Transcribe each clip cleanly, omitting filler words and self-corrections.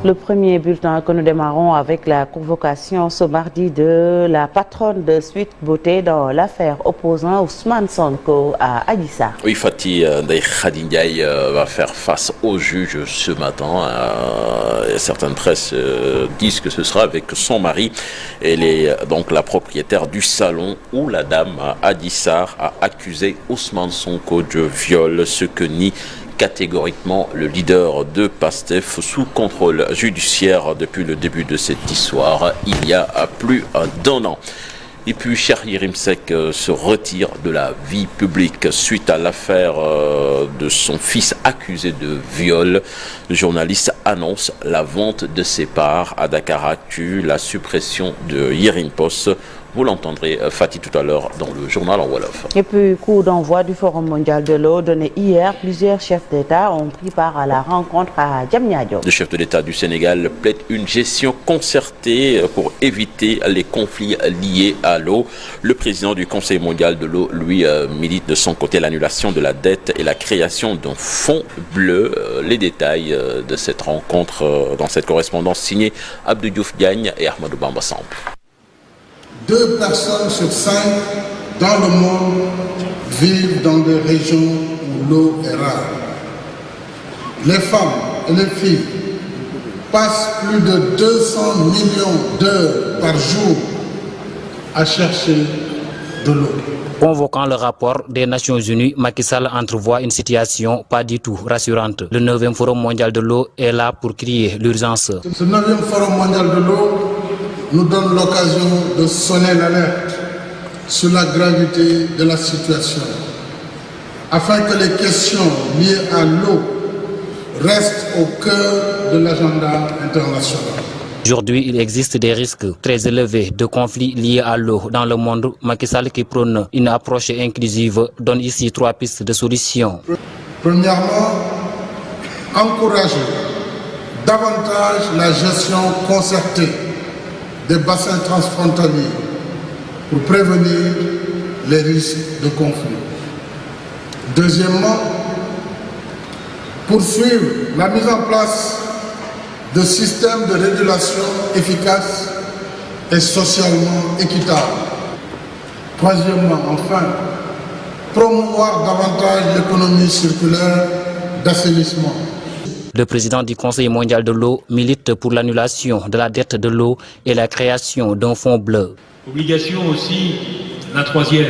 Le premier bulletin que nous démarrons avec la convocation ce mardi de la patronne de Sweet Beauté dans l'affaire opposant Ousmane Sonko à Adji Sarr. Oui, Fatih Ndeye Khady Ndiaye va faire face au juge ce matin. Certaines presses disent que ce sera avec son mari. Elle est donc la propriétaire du salon où la dame Adji Sarr a accusé Ousmane Sonko de viol, ce que nie catégoriquement le leader de PASTEF sous contrôle judiciaire depuis le début de cette histoire, il y a plus d'un an. Et puis Cheikh Yérim Seck se retire de la vie publique suite à l'affaire de son fils accusé de viol. Le journaliste annonce la vente de ses parts à Dakaractu, la suppression de Yérim Post. Vous l'entendrez, Fatih, tout à l'heure dans le journal en Wolof. Et puis, coup d'envoi du Forum mondial de l'eau donné hier, plusieurs chefs d'État ont pris part à la rencontre à Diamniadio. Le chef de l'État du Sénégal plaide une gestion concertée pour éviter les conflits liés à l'eau. Le président du Conseil mondial de l'eau, lui, milite de son côté l'annulation de la dette et la création d'un fonds bleu. Les détails de cette rencontre dans cette correspondance signée Abdou Diouf Diagne et Ahmadou Bamba Samb. 2 personnes sur 5 dans le monde vivent dans des régions où l'eau est rare. Les femmes et les filles passent plus de 200 millions d'heures par jour à chercher de l'eau. Convoquant le rapport des Nations Unies, Macky Sall entrevoit une situation pas du tout rassurante. Le 9e Forum mondial de l'eau est là pour crier l'urgence. Ce 9e Forum mondial de l'eau nous donne l'occasion de sonner l'alerte sur la gravité de la situation, afin que les questions liées à l'eau restent au cœur de l'agenda international. Aujourd'hui, il existe des risques très élevés de conflits liés à l'eau dans le monde. Macky Sall, qui prône une approche inclusive, donne ici 3 pistes de solutions. Premièrement, encourager davantage la gestion concertée des bassins transfrontaliers pour prévenir les risques de conflit. Deuxièmement, poursuivre la mise en place de systèmes de régulation efficaces et socialement équitables. Troisièmement, enfin, promouvoir davantage l'économie circulaire d'assainissement. Le président du Conseil mondial de l'eau milite pour l'annulation de la dette de l'eau et la création d'un fonds bleu. Obligation aussi, la 3e,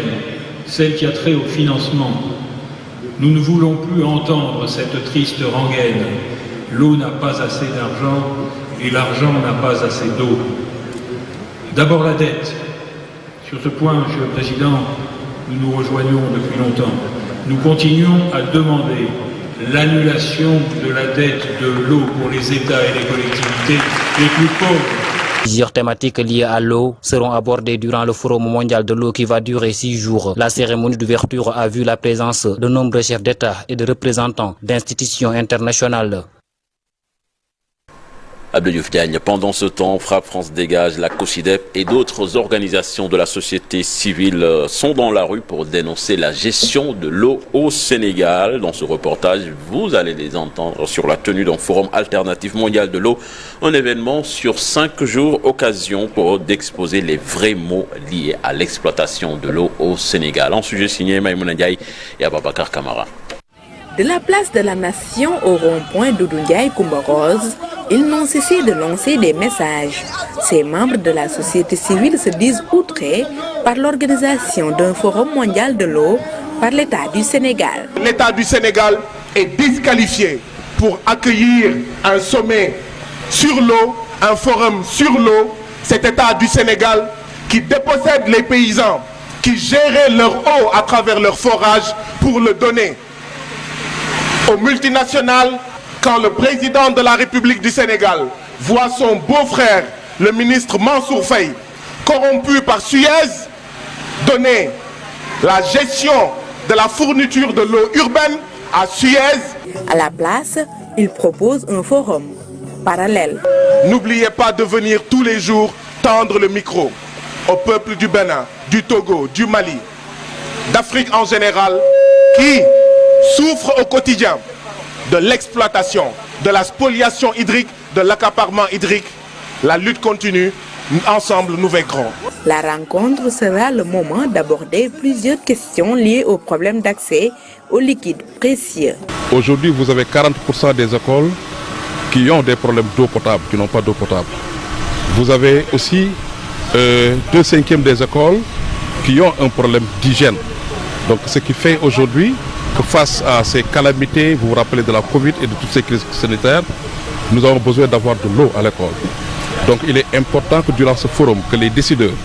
celle qui a trait au financement. Nous ne voulons plus entendre cette triste rengaine. L'eau n'a pas assez d'argent et l'argent n'a pas assez d'eau. D'abord la dette. Sur ce point, Monsieur le Président, nous nous rejoignons depuis longtemps. Nous continuons à demander l'annulation de la dette de l'eau pour les États et les collectivités les plus pauvres. Plusieurs thématiques liées à l'eau seront abordées durant le Forum mondial de l'eau qui va durer 6 jours. La cérémonie d'ouverture a vu la présence de nombreux chefs d'État et de représentants d'institutions internationales. Abdou Diouf Diagne. Pendant ce temps, Frappe France Dégage, la COSIDEP et d'autres organisations de la société civile sont dans la rue pour dénoncer la gestion de l'eau au Sénégal. Dans ce reportage, vous allez les entendre sur la tenue d'un forum alternatif mondial de l'eau, un événement sur 5 jours, occasion pour d'exposer les vrais mots liés à l'exploitation de l'eau au Sénégal. Un sujet signé Maïmouna Ndiaye et Ababakar Kamara. De la place de la Nation au rond-point Doudou Ndiaye Coumba Rose, ils n'ont cessé de lancer des messages. Ces membres de la société civile se disent outrés par l'organisation d'un forum mondial de l'eau par l'État du Sénégal. L'État du Sénégal est disqualifié pour accueillir un sommet sur l'eau, un forum sur l'eau. Cet État du Sénégal qui dépossède les paysans, qui géraient leur eau à travers leur forage pour le donner aux multinationales. Quand le président de la République du Sénégal voit son beau-frère, le ministre Mansour Faye, corrompu par Suez, donner la gestion de la fourniture de l'eau urbaine à Suez. À la place, il propose un forum parallèle. N'oubliez pas de venir tous les jours tendre le micro au peuple du Bénin, du Togo, du Mali, d'Afrique en général, qui souffrent au quotidien de l'exploitation, de la spoliation hydrique, de l'accaparement hydrique. La lutte continue. Ensemble, nous vaincrons. La rencontre sera le moment d'aborder plusieurs questions liées aux problèmes d'accès aux liquides précieux. Aujourd'hui, vous avez 40% des écoles qui ont des problèmes d'eau potable, qui n'ont pas d'eau potable. Vous avez aussi 2/5 des écoles qui ont un problème d'hygiène. Donc ce qui fait aujourd'hui que face à ces calamités, vous vous rappelez de la Covid et de toutes ces crises sanitaires, nous avons besoin d'avoir de l'eau à l'école. Donc il est important que durant ce forum, que les décideurs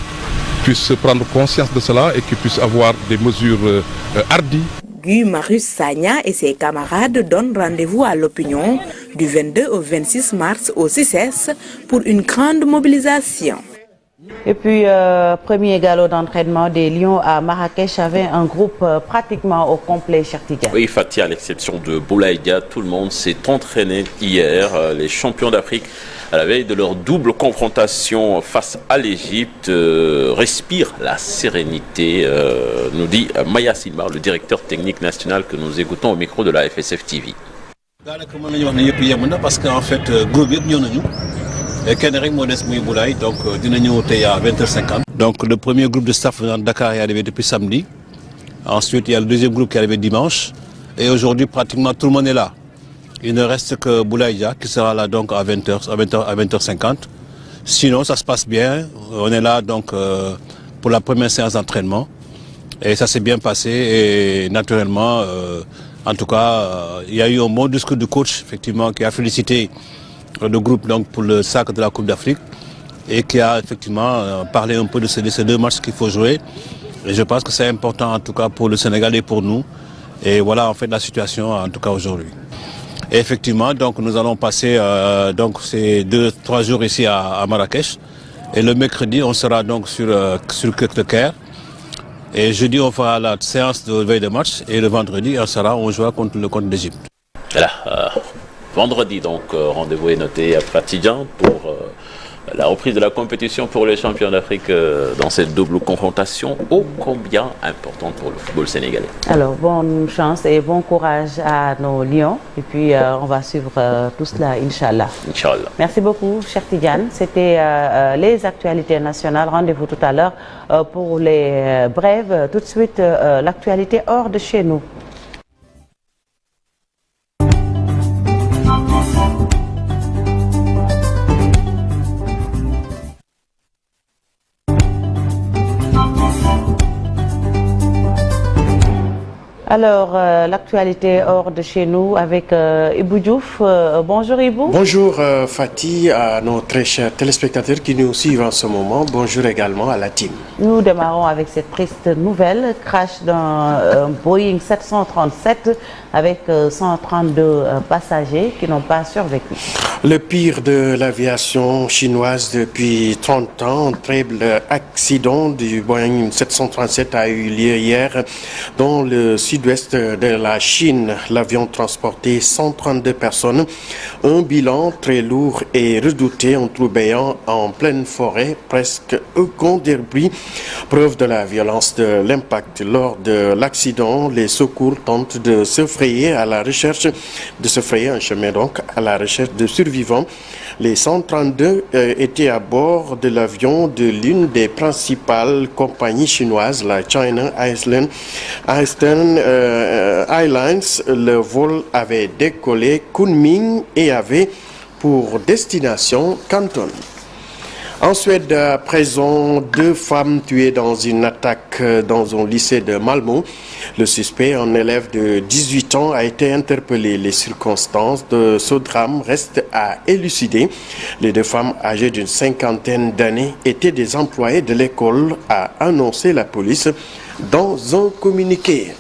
puissent prendre conscience de cela et qu'ils puissent avoir des mesures hardies. Guy Marius Sagna et ses camarades donnent rendez-vous à l'opinion du 22 au 26 mars au CICES pour une grande mobilisation. Et puis, premier galop d'entraînement des Lions à Marrakech avait un groupe pratiquement au complet, Chertigan. Oui, Fatih, à l'exception de Boulaye Dia, tout le monde s'est entraîné hier. Les champions d'Afrique, à la veille de leur double confrontation face à l'Égypte, respirent la sérénité, nous dit Maya Silmar, le directeur technique national que nous écoutons au micro de la FSF TV. Parce qu'en fait, donc à 20h50. Donc le premier groupe de staff venant de Dakar est arrivé depuis samedi. Ensuite, il y a le deuxième groupe qui est arrivé dimanche. Et aujourd'hui, pratiquement tout le monde est là. Il ne reste que Boulaïdia qui sera là donc à 20h50. Sinon, ça se passe bien. On est là donc pour la première séance d'entraînement. Et ça s'est bien passé. Et naturellement, en tout cas, il y a eu un bon discours du coach, effectivement, qui a félicité le groupe donc, pour le sac de la Coupe d'Afrique et qui a effectivement parlé un peu de ces deux matchs qu'il faut jouer. Et je pense que c'est important en tout cas pour le Sénégal et pour nous. Et voilà en fait la situation en tout cas aujourd'hui. Et effectivement, donc nous allons passer donc ces 2-3 jours ici à Marrakech. Et le mercredi, on sera donc sur le Caire. Et jeudi, on fera la séance de veille de match. Et le vendredi, on jouera contre l'Égypte. Voilà. Vendredi, donc, rendez-vous est noté à Fatidjan pour la reprise de la compétition pour les champions d'Afrique dans cette double confrontation ô combien importante pour le football sénégalais. Alors, bonne chance et bon courage à nos Lions. Et puis, on va suivre tout cela, Inch'Allah. Inch'Allah. Merci beaucoup, cher Tidiane. C'était les actualités nationales. Rendez-vous tout à l'heure pour les brèves. Tout de suite, l'actualité hors de chez nous. Alors, l'actualité hors de chez nous avec Ibou Diouf. Bonjour Ibou. Bonjour Fatih, à nos très chers téléspectateurs qui nous suivent en ce moment. Bonjour également à la team. Nous démarrons avec cette triste nouvelle. Crash d'un Boeing 737 avec 132 passagers qui n'ont pas survécu. Le pire de l'aviation chinoise depuis 30 ans, un terrible accident du Boeing 737 a eu lieu hier dans le sud-ouest de la Chine. L'avion transportait 132 personnes. Un bilan très lourd et redouté, un trou béant en pleine forêt, presque aucun débris. Preuve de la violence de l'impact. Lors de l'accident, les secours tentent de se frayer un chemin donc à la recherche de survivants. Les 132 étaient à bord de l'avion de l'une des principales compagnies chinoises, la China Eastern Airlines. Le vol avait décollé Kunming et avait pour destination Canton. En Suède, à présent, 2 femmes tuées dans une attaque dans un lycée de Malmö. Le suspect, un élève de 18 ans, a été interpellé. Les circonstances de ce drame restent à élucider. Les 2 femmes âgées d'une 50aine d'années étaient des employés de l'école, a annoncé la police dans un communiqué.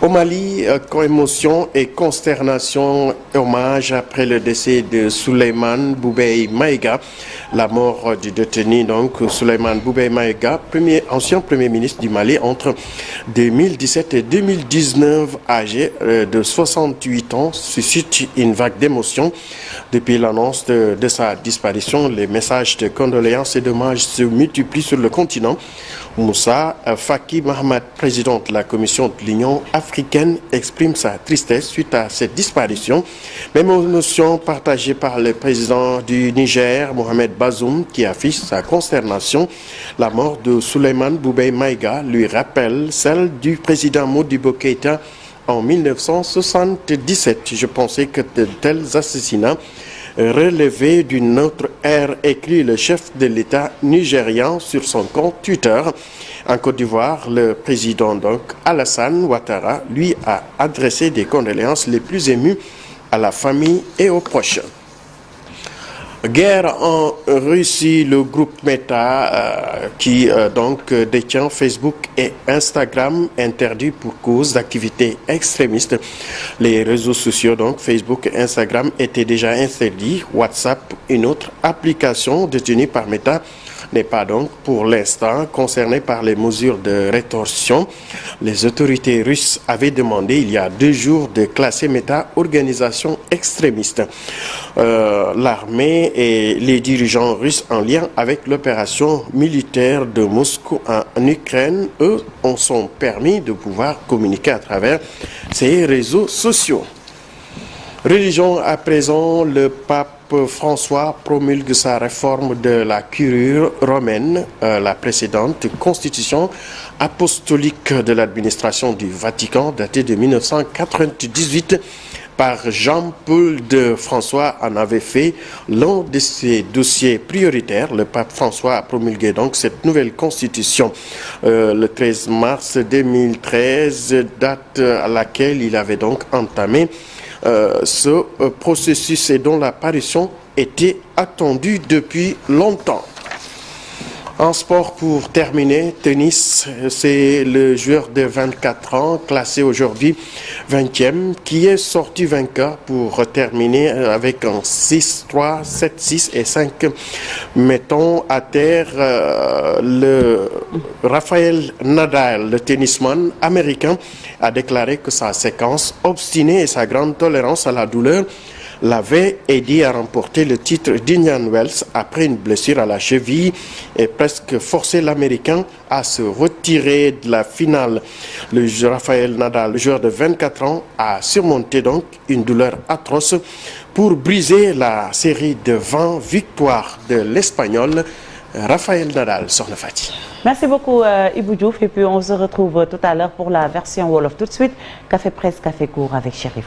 Au Mali, commotion et consternation, hommage après le décès de Souleymane Boubèye Maïga. La mort du détenu, donc Souleymane Boubèye Maïga, ancien premier ministre du Mali entre 2017 et 2019, âgé de 68 ans, suscite une vague d'émotion. Depuis l'annonce de sa disparition, les messages de condoléances et d'hommages se multiplient sur le continent. Moussa Faki Mahamat, président de la Commission de l'Union africaine, exprime sa tristesse suite à cette disparition. Même émotion partagée par le président du Niger, Mohamed Bazoum, qui affiche sa consternation. La mort de Souleymane Boubèye Maïga lui rappelle celle du président Modibo Keïta en 1977. Je pensais que de tels assassinats relevé d'une autre ère, écrit le chef de l'État nigérian sur son compte Twitter. En Côte d'Ivoire, le président donc Alassane Ouattara lui a adressé des condoléances les plus émues à la famille et aux proches. Guerre en Russie, le groupe Meta qui donc détient Facebook et Instagram interdit pour cause d'activités extrémistes. Les réseaux sociaux donc Facebook et Instagram étaient déjà interdits. WhatsApp, une autre application détenue par Meta, n'est pas donc pour l'instant concernée par les mesures de rétorsion. Les autorités russes avaient demandé il y a 2 jours de classer Meta organisation extrémiste. L'armée et les dirigeants russes en lien avec l'opération militaire de Moscou en Ukraine, eux, ont sont permis de pouvoir communiquer à travers ces réseaux sociaux. Religion à présent, le pape François promulgue sa réforme de la curure romaine, la précédente constitution apostolique de l'administration du Vatican datée de 1998 par Jean-Paul II. François en avait fait l'un de ses dossiers prioritaires. Le pape François a promulgué donc cette nouvelle constitution le 13 mars 2013, date à laquelle il avait donc entamé ce processus et dont l'apparition était attendue depuis longtemps. En sport, pour terminer, tennis, c'est le joueur de 24 ans, classé aujourd'hui 20e, qui est sorti vainqueur pour terminer avec un 6-3, 7-6 et 5. Mettons à terre le Rafael Nadal, le tennisman américain, a déclaré que sa séquence obstinée et sa grande tolérance à la douleur l'avait aidé à remporter le titre d'Indian Wells après une blessure à la cheville et presque forcé l'Américain à se retirer de la finale. Le Rafael Nadal, le joueur de 24 ans, a surmonté donc une douleur atroce pour briser la série de 20 victoires de l'Espagnol Rafael Nadal. Sokhna Fati. Merci beaucoup Ibou Diouf, et puis on se retrouve tout à l'heure pour la version Wolof. Tout de suite, Café Presse, Café Court avec Chérif.